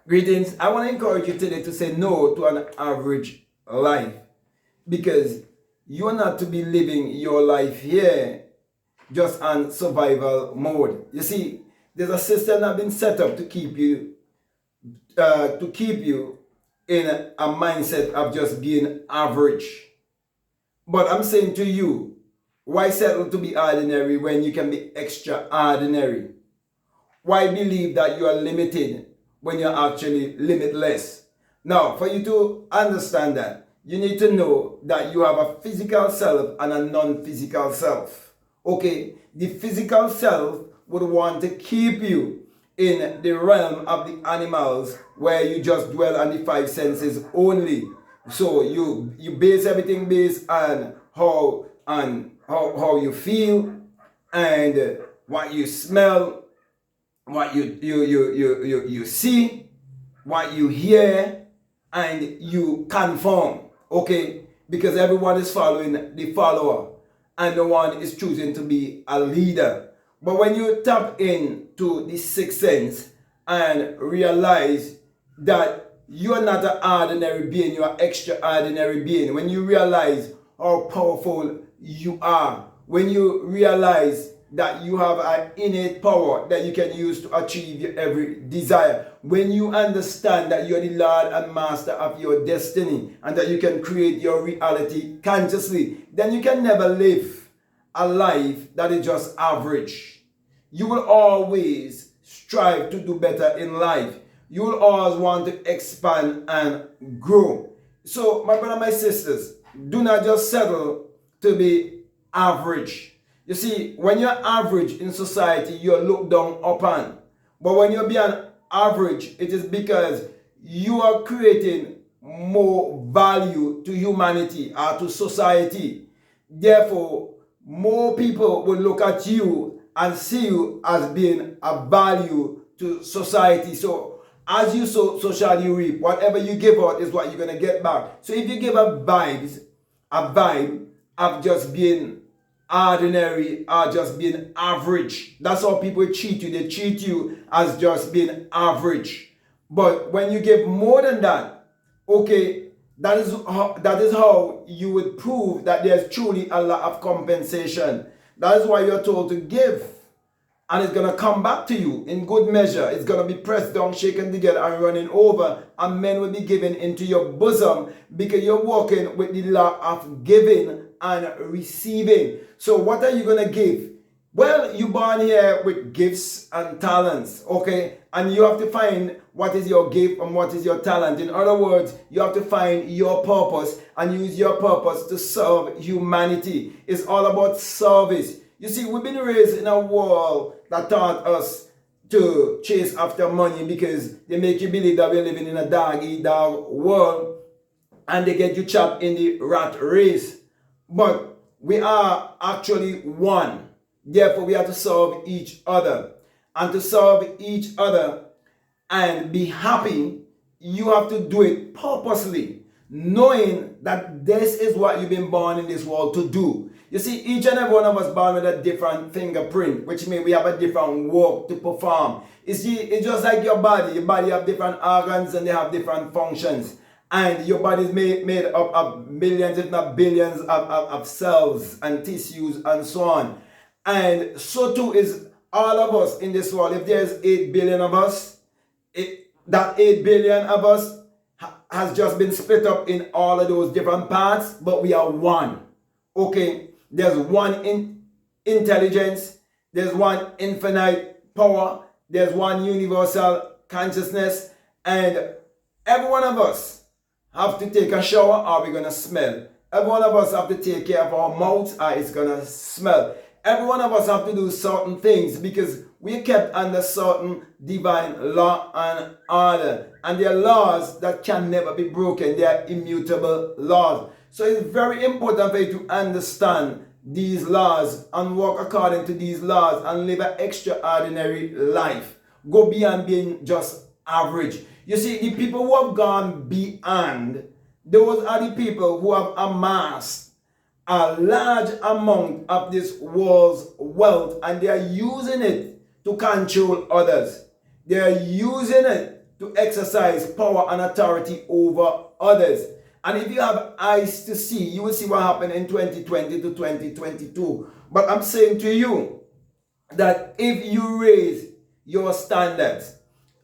Greetings. I want to encourage you today to say no to an average life because you're not to be living your life here just on survival mode. You see, there's a system that has been set up to keep you in a mindset of just being average. But I'm saying to you, why settle to be ordinary when you can be extraordinary? Why believe that you are limited when you're actually limitless? Now, for you to understand that, you need to know that you have a physical self and a non-physical self. Okay, the physical self would want to keep you in the realm of the animals where you just dwell on the five senses only. So you base everything based on how you feel and what you smell, what you see, what you hear, and you conform. Okay, because everyone is following the follower and no one is choosing to be a leader. But when you tap into the sixth sense and realize that you're not an ordinary being, you're an extraordinary being, when you realize how powerful you are, when you realize that you have an innate power that you can use to achieve your every desire, when you understand that you're the Lord and Master of your destiny and that you can create your reality consciously, then you can never live a life that is just average. You will always strive to do better in life. You will always want to expand and grow. So, my brother, my sisters, do not just settle to be average. You see, when you're average in society, you're looked down upon. But when you're beyond average, it is because you are creating more value to humanity or to society. Therefore, more people will look at you and see you as being a value to society. So as you sow, so shall you reap. Whatever you give out is what you're going to get back. So if you give a vibe of just being ordinary or just being average, that's how people treat you. They treat you as just being average. But when you give more than that, okay, that is how you would prove that there's truly a lot of compensation. That is why you're told to give. And it's going to come back to you in good measure. It's going to be pressed down, shaken together, and running over. And men will be given into your bosom because you're walking with the law of giving and receiving. So what are you going to give? Well, you're born here with gifts and talents, okay? And you have to find what is your gift and what is your talent. In other words, you have to find your purpose and use your purpose to serve humanity. It's all about service. You see, we've been raised in a world that taught us to chase after money because they make you believe that we're living in a dog-eat-dog world and they get you trapped in the rat race. But we are actually one. Therefore, we have to serve each other. And to serve each other and be happy, you have to do it purposely, knowing that this is what you've been born in this world to do. You see, each and every one of us born with a different fingerprint, which means we have a different work to perform. You see, it's just like your body. Your body have different organs and they have different functions. And your body is made up of millions, if not billions, of cells and tissues and so on. And so too is all of us in this world. If there's 8 billion of us, that 8 billion of us has just been split up in all of those different parts, but we are one. Okay? There's one intelligence, there's one infinite power, there's one universal consciousness, and every one of us have to take a shower or we're going to smell. Every one of us have to take care of our mouth or it's going to smell. Every one of us have to do certain things because we're kept under certain divine law and order. And they are laws that can never be broken. They are immutable laws. So it's very important for you to understand these laws and work according to these laws and live an extraordinary life. Go beyond being just average. You see, the people who have gone beyond, those are the people who have amassed a large amount of this world's wealth and they are using it to control others. They are using it to exercise power and authority over others. And if you have eyes to see, you will see what happened in 2020 to 2022. But I'm saying to you that if you raise your standards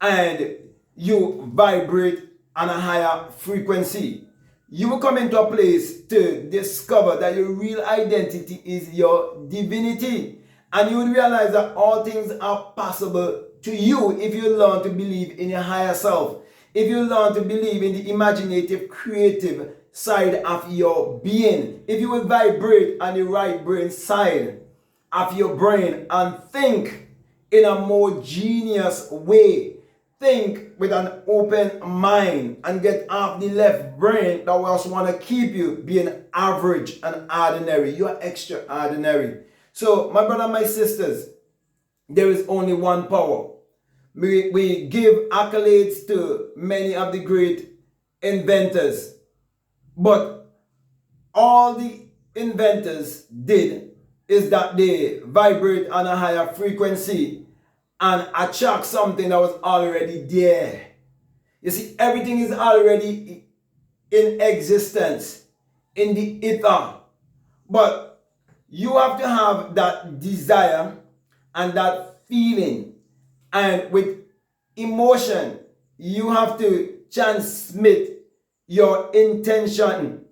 and you vibrate on a higher frequency, you will come into a place to discover that your real identity is your divinity. And you will realize that all things are possible to you if you learn to believe in your higher self. If you learn to believe in the imaginative, creative side of your being. If you will vibrate on the right brain side of your brain and think in a more genius way. Think with an open mind and get off the left brain that was want to keep you being average and ordinary. You are extraordinary. So, my brother, my sisters, there is only one power. We give accolades to many of the great inventors, but all the inventors did is that they vibrate on a higher frequency and attract something that was already there. You see, everything is already in existence, in the ether. But you have to have that desire and that feeling. And with emotion, you have to transmit your intention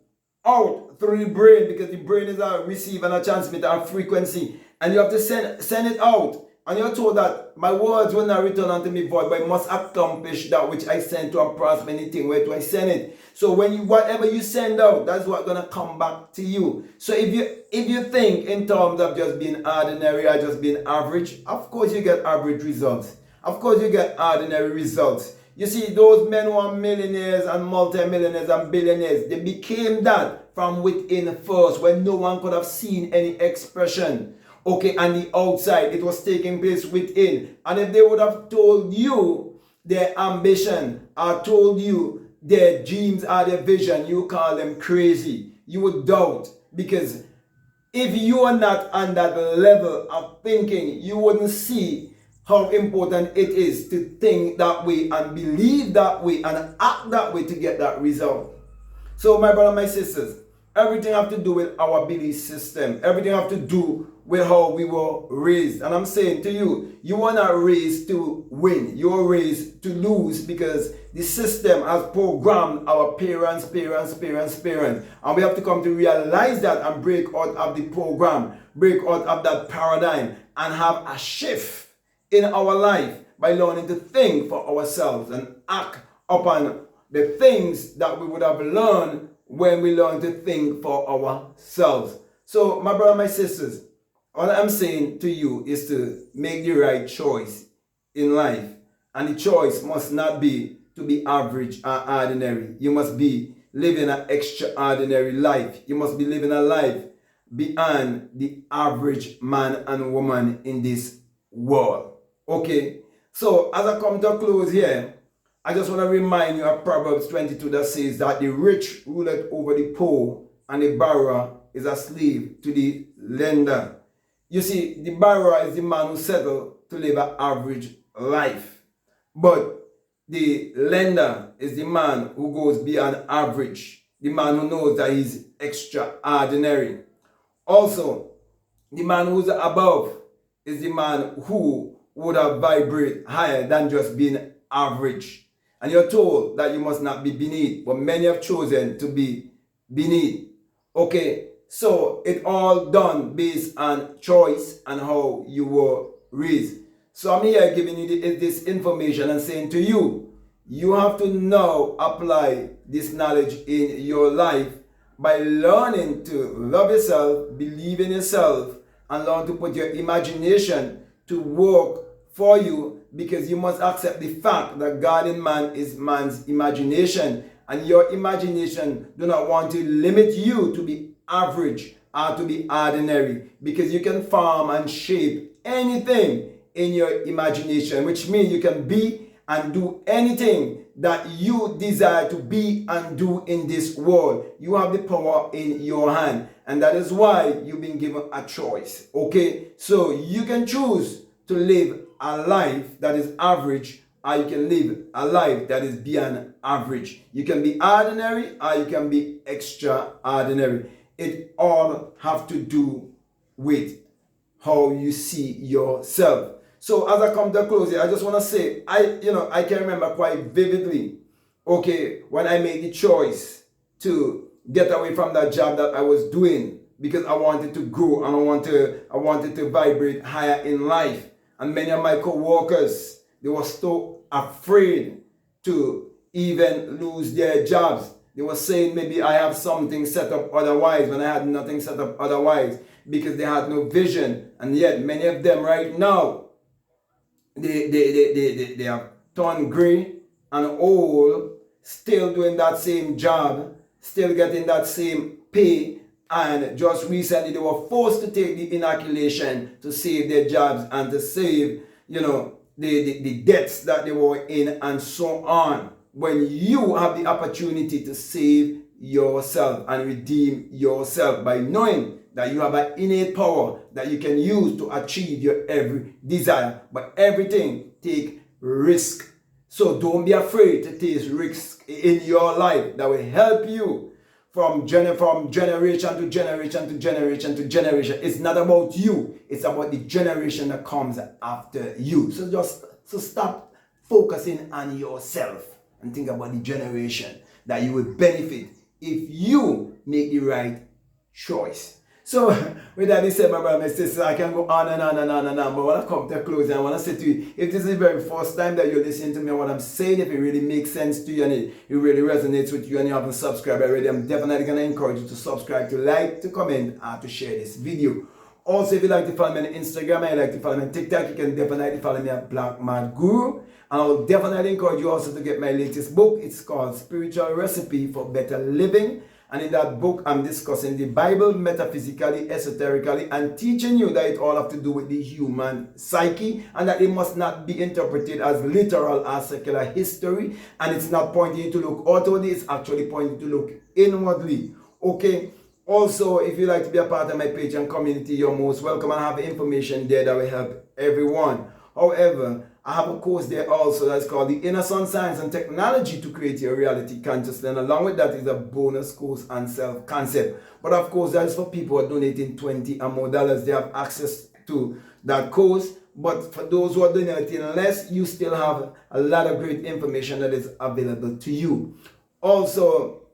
out through the brain, because the brain is a receiver and a transmitter of frequency. And you have to send it out. And you're told that my words will not return unto me void, but I must accomplish that which I send to and prosper anything. Where do I send it? So when you, whatever you send out, that's what's gonna come back to you. So if you think in terms of just being ordinary or just being average, of course you get average results. Of course you get ordinary results. You see, those men who are millionaires and multimillionaires and billionaires, they became that from within first, when no one could have seen any expression. Okay, and the outside, it was taking place within. And if they would have told you their ambition, or told you their dreams or their vision, you call them crazy. You would doubt, because if you are not on that level of thinking, you wouldn't see how important it is to think that way and believe that way and act that way to get that result. So my brother, my sisters, everything have to do with our belief system. Everything have to do with how we were raised. And I'm saying to you, you were not raised to win. You were raised to lose, because the system has programmed our parents. And we have to come to realize that and break out of the program, break out of that paradigm, and have a shift in our life by learning to think for ourselves and act upon the things that we would have learned when we learn to think for ourselves. So, my brother, my sisters, all I'm saying to you is to make the right choice in life. And the choice must not be to be average or ordinary. You must be living an extraordinary life. You must be living a life beyond the average man and woman in this world. Okay? So, as I come to a close here, I just want to remind you of Proverbs 22 that says that the rich ruleth over the poor, and the borrower is a slave to the lender. You see, the borrower is the man who settled to live an average life. But the lender is the man who goes beyond average. The man who knows that he's extraordinary. Also, the man who's above is the man who would have vibrated higher than just being average. And you're told that you must not be beneath, but many have chosen to be beneath. Okay, so it all done based on choice and how you were raised. So I'm here giving you this information and saying to you, you have to now apply this knowledge in your life by learning to love yourself, believe in yourself, and learn to put your imagination to work for you, because you must accept the fact that God in man is man's imagination, and your imagination do not want to limit you to be average or to be ordinary, because you can form and shape anything in your imagination, which means you can be and do anything that you desire to be and do in this world. You have the power in your hand, and that is why you've been given a choice. Okay, so you can choose to live a life that is average, or you can live a life that is beyond average. You can be ordinary or you can be extraordinary. It all have to do with how you see yourself. So as I come to a close here, I just want to say, I can remember quite vividly, okay, when I made the choice to get away from that job that I was doing because I wanted to grow and I wanted to vibrate higher in life. And many of my co-workers, they were so afraid to even lose their jobs. They were saying maybe I have something set up otherwise when I had nothing set up otherwise because they had no vision. And yet many of them right now, they have turned gray and old, still doing that same job, still getting that same pay, and just recently they were forced to take the inoculation to save their jobs and to save, the debts that they were in and so on. When you have the opportunity to save yourself and redeem yourself by knowing that you have an innate power that you can use to achieve your every desire. But everything take risk. So don't be afraid to take risks in your life that will help you from generation to generation to generation to generation. It's not about you. It's about the generation that comes after you. So stop focusing on yourself and think about the generation that you will benefit if you make the right choice. So, with that being said, my brother, my sister, I can go on and on and on and on. But when I come to a close, I want to say to you, if this is the very first time that you're listening to me and what I'm saying, if it really makes sense to you and it really resonates with you and you haven't subscribed already, I'm definitely going to encourage you to subscribe, to like, to comment, and to share this video. Also, if you like to follow me on Instagram and you like to follow me on TikTok, you can definitely follow me at Black Mad Guru. And I will definitely encourage you also to get my latest book. It's called Spiritual Recipe for Better Living. And in that book, I'm discussing the Bible metaphysically, esoterically, and teaching you that it all have to do with the human psyche and that it must not be interpreted as literal or secular history. And it's not pointing you to look outwardly, it's actually pointing you to look inwardly. Okay? Also, if you'd like to be a part of my page and community, you're most welcome. I have information there that will help everyone. However, I have a course there also that's called the Inner Sun Science and Technology to Create Your Reality Consciously. And along with that is a bonus course on self-concept. But of course, that is for people who are donating $20 or more. They have access to that course. But for those who are donating less, you still have a lot of great information that is available to you. Also,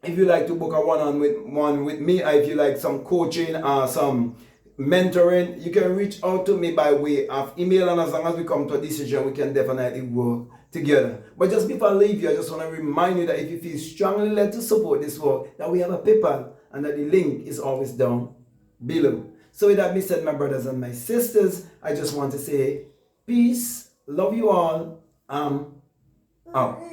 if you like to book a one-on-one with me, or if you like some coaching or some mentoring, you can reach out to me by way of email, and as long as we come to a decision, we can definitely work together. But just before I leave you, I just want to remind you that if you feel strongly led to support this work, that we have a PayPal and that the link is always down below. So with that being said, my brothers and my sisters, I just want to say peace, love you all, out.